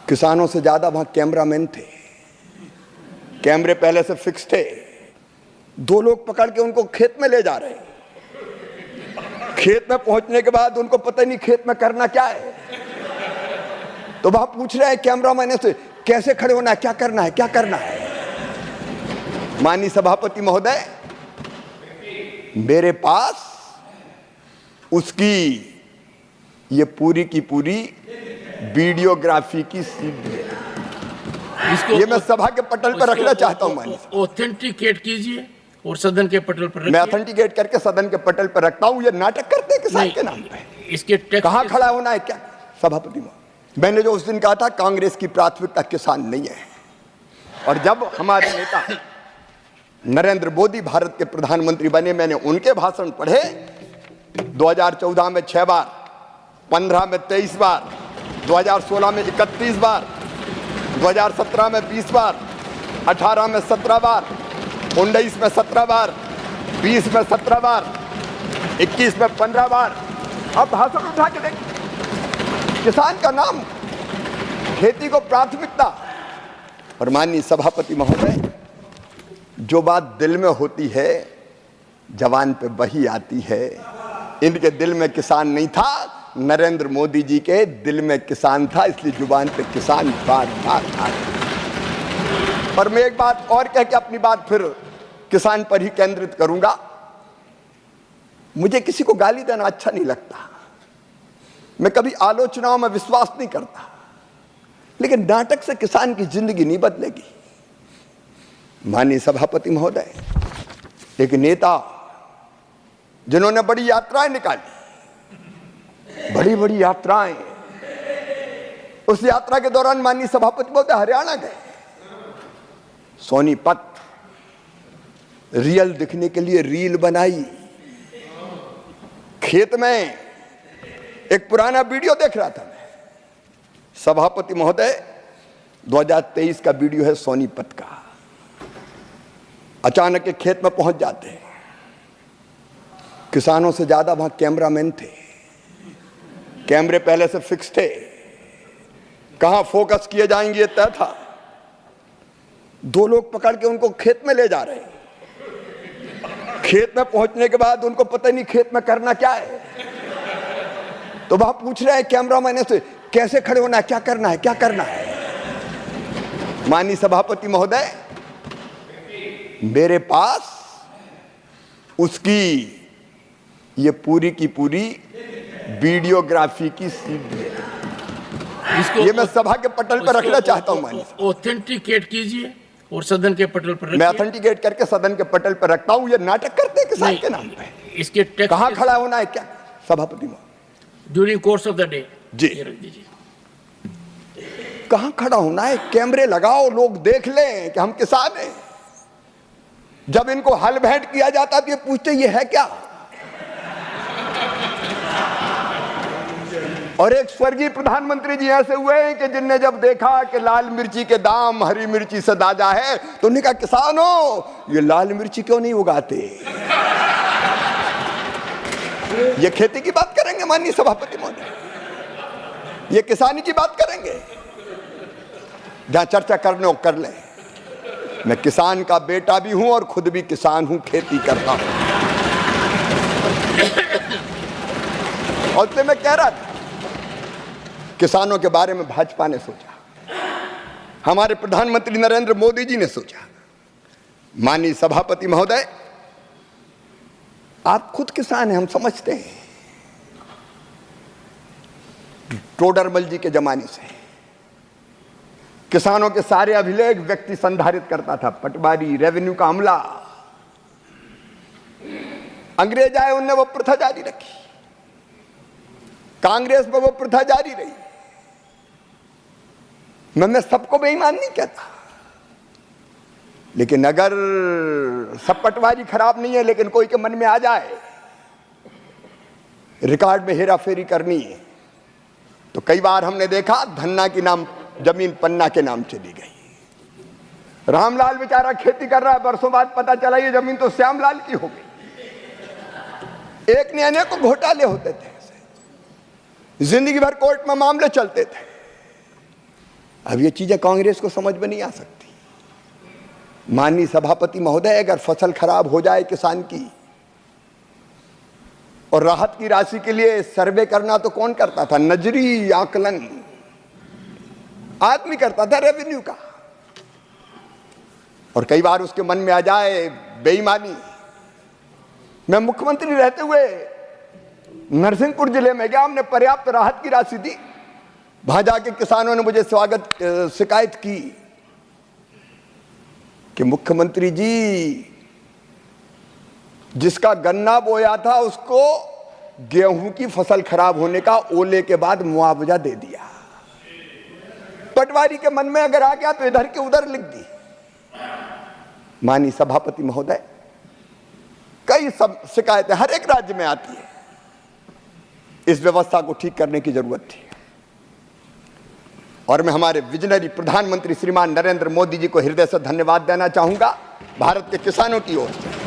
किसानों से ज्यादा वहां कैमरामैन थे। कैमरे पहले से फिक्स थे। दो लोग पकड़ के उनको खेत में ले जा रहे हैं। खेत में पहुंचने के बाद उनको पता नहीं खेत में करना क्या है। तो वहां पूछ रहे हैं कैमरामैन से, कैसे खड़े होना है, क्या करना है, क्या करना है। माननीय सभापति महोदय, मेरे पास उसकी ये पूरी की पूरी वीडियोग्राफी की सीडी है। ये मैं सभा के पटल पर रखना चाहता हूं। माननीय ऑथेंटिकेट कीजिए और सदन के पटल पर रखिए। मैं ऑथेंटिकेट करके सदन के पटल पर रखता हूं। ये नाटक करते हैं किसान के नाम पे। इसके कहां खड़ा होना है, क्या। सभापति महोदय, मैंने जो उस दिन कहा था, कांग्रेस की प्राथमिकता किसान नहीं है। और जब हमारे नेता नरेंद्र मोदी भारत के प्रधानमंत्री बने, मैंने उनके भाषण पढ़े। 2014 में 6 बार, 15 में 23 बार, 2016 में 31 बार, 2017 में 20 बार, 18 में 17 बार, 19 में 17 बार, 20 में 17 बार, 21 में 15 बार। अब भाषण उठा के देखिए, किसान का नाम, खेती को प्राथमिकता। और माननीय सभापति महोदय, जो बात दिल में होती है जवान पे वही आती है। इनके दिल में किसान नहीं था, नरेंद्र मोदी जी के दिल में किसान था, इसलिए जुबान पे किसान बार बार आ रहा। और मैं एक बात और कह के अपनी बात फिर किसान पर ही केंद्रित करूंगा। मुझे किसी को गाली देना अच्छा नहीं लगता, मैं कभी आलोचनाओं में विश्वास नहीं करता, लेकिन नाटक से किसान की जिंदगी नहीं बदलेगी। माननीय सभापति महोदय, एक नेता जिन्होंने बड़ी यात्राएं निकाली, बड़ी बड़ी यात्राएं, उस यात्रा के दौरान माननीय सभापति महोदय हरियाणा गए। सोनीपत रियल दिखने के लिए रील बनाई। खेत में एक पुराना वीडियो देख रहा था मैं। सभापति महोदय, 2023 का वीडियो है सोनीपत का। अचानक एक खेत में पहुंच जाते हैं। किसानों से ज्यादा वहां कैमरामैन थे। कैमरे पहले से फिक्स थे। कहां फोकस किए जाएंगे तय था। दो लोग पकड़ के उनको खेत में ले जा रहे हैं। खेत में पहुंचने के बाद उनको पता नहीं खेत में करना क्या है। तो वहां पूछ रहे हैं कैमरामैन से, कैसे खड़े होना है, क्या करना है, क्या करना है। माननीय सभापति महोदय, मेरे पास उसकी ये पूरी की पूरी वीडियोग्राफी की सीडी है। ये मैं सभा के पटल पर रखना चाहता हूं। माननीय, ऑथेंटिकेट कीजिए और सदन के पटल पर रखिए। मैं ऑथेंटिकेट करके सदन के पटल पर रखता हूं। ये नाटक करते हैं किसान के नाम पे। इसके कहां खड़ा होना है, क्या। सभापति महोदय, during course of the day जी, कहां खड़ा होना है। कैमरे लगाओ, लोग देख लें कि हम किसान हैं। जब इनको हल भेंट किया जाता तो ये पूछते ये है क्या। और एक स्वर्गीय प्रधानमंत्री जी ऐसे हुए हैं कि जिनने जब देखा कि लाल मिर्ची के दाम हरी मिर्ची से दाजा है, तो उन्होंने कहा, किसानों ये लाल मिर्ची क्यों नहीं उगाते। ये खेती की बात करेंगे माननीय सभापति महोदय, ये किसानी की बात करेंगे। जहां चर्चा करने को कर लें। मैं किसान का बेटा भी हूं और खुद भी किसान हूं, खेती करता हूं। और तो मैं कह रहा था, किसानों के बारे में भाजपा ने सोचा, हमारे प्रधानमंत्री नरेंद्र मोदी जी ने सोचा। माननीय सभापति महोदय, आप खुद किसान हैं, हम समझते हैं। टोडरमल जी के जमाने से किसानों के सारे अभिलेख व्यक्ति संधारित करता था। पटवारी, रेवेन्यू का अमला। अंग्रेज आए, उनने वो प्रथा जारी रखी। कांग्रेस में वो प्रथा जारी रही। मैं सबको बेईमान नहीं कहता, लेकिन अगर सब पटवारी खराब नहीं है, लेकिन कोई के मन में आ जाए रिकॉर्ड में हेरा फेरी करनी है, तो कई बार हमने देखा धन्ना की नाम जमीन पन्ना के नाम चली गई। रामलाल बेचारा खेती कर रहा है, बरसों बाद पता चला ये जमीन तो श्यामलाल की हो गई। एक ने अनेकों घोटाले होते थे, जिंदगी भर कोर्ट में मामले चलते थे। अब ये चीजें कांग्रेस को समझ में नहीं आ सकती। माननीय सभापति महोदय, अगर फसल खराब हो जाए किसान की और राहत की राशि के लिए सर्वे करना तो कौन करता था? नजरी आकलन आदमी करता था रेवेन्यू का। और कई बार उसके मन में आ जाए बेईमानी। मैं मुख्यमंत्री रहते हुए नरसिंहपुर जिले में गया, हमने पर्याप्त राहत की राशि दी। वहां जाके किसानों ने मुझे शिकायत की कि मुख्यमंत्री जी, जिसका गन्ना बोया था उसको गेहूं की फसल खराब होने का ओले के बाद मुआवजा दे दिया। पटवारी के मन में अगर आ गया तो इधर के उधर लिख दी। माननीय सभापति महोदय, कई सब शिकायतें हर एक राज्य में आती है। इस व्यवस्था को ठीक करने की जरूरत थी और मैं हमारे विजनरी प्रधानमंत्री श्रीमान नरेंद्र मोदी जी को हृदय से धन्यवाद देना चाहूंगा, भारत के किसानों की ओर से।